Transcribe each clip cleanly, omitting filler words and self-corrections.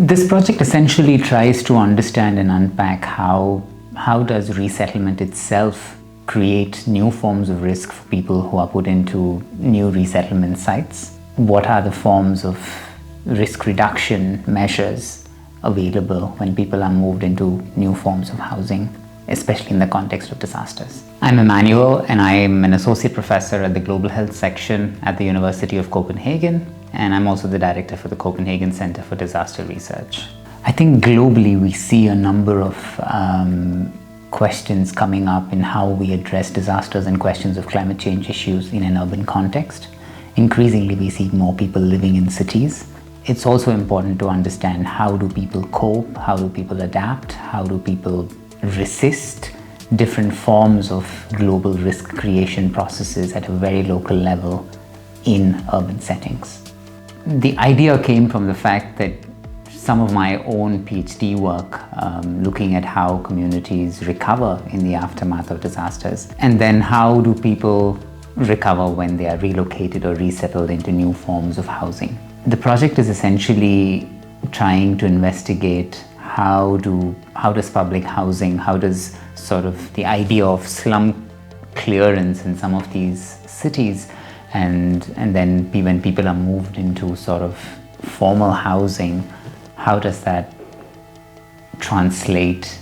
This project essentially tries to understand and unpack how does resettlement itself create new forms of risk for people who are put into new resettlement sites. What are the forms of risk reduction measures available when people are moved into new forms of housing, especially in the context of disasters. I'm Emmanuel, and I'm an associate professor at the Global Health section at the University of Copenhagen, and I'm also the director for the Copenhagen Center for Disaster Research. I think globally we see a number of questions coming up in how we address disasters and questions of climate change issues in an urban context. Increasingly, we see more people living in cities. It's also important to understand how do people cope, how do people adapt, how do people resist different forms of global risk creation processes at a very local level in urban settings. The idea came from the fact that some of my own PhD work looking at how communities recover in the aftermath of disasters, and then how do people recover when they are relocated or resettled into new forms of housing. The project is essentially trying to investigate how does public housing, how does sort of the idea of slum clearance in some of these cities, and then when people are moved into sort of formal housing, how does that translate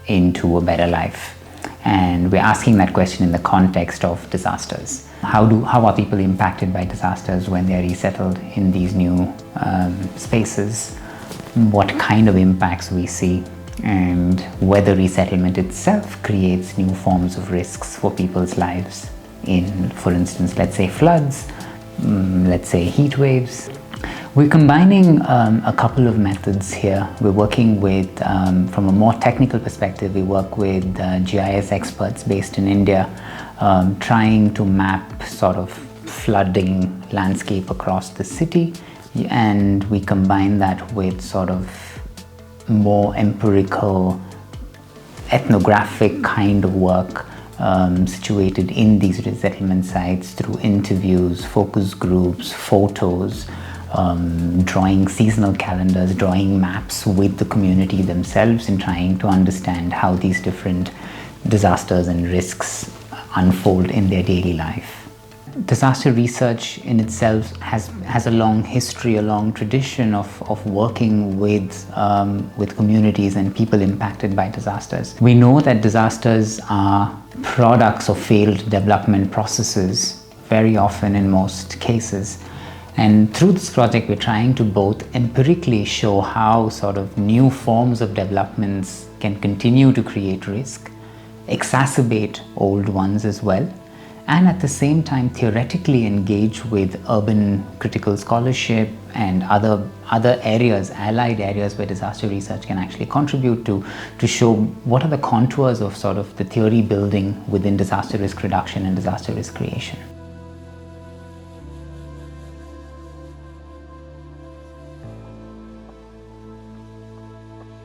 into a better life? And we're asking that question in the context of disasters. How are people impacted by disasters when they're resettled in these new spaces? What kind of impacts we see, and whether resettlement itself creates new forms of risks for people's lives in, for instance, let's say floods, let's say heat waves. We're combining a couple of methods here. We're working with, from a more technical perspective, we work with GIS experts based in India, trying to map sort of flooding landscape across the city, and we combine that with sort of more empirical, ethnographic kind of work situated in these resettlement sites through interviews, focus groups, photos, drawing seasonal calendars, drawing maps with the community themselves, and trying to understand how these different disasters and risks unfold in their daily life. Disaster research in itself has a long history, a long tradition of working with communities and people impacted by disasters. We know that disasters are products of failed development processes, very often in most cases. And through this project, we're trying to both empirically show how sort of new forms of developments can continue to create risk, exacerbate old ones as well, and at the same time theoretically engage with urban critical scholarship and other areas, allied areas where disaster research can actually contribute to show what are the contours of sort of the theory building within disaster risk reduction and disaster risk creation.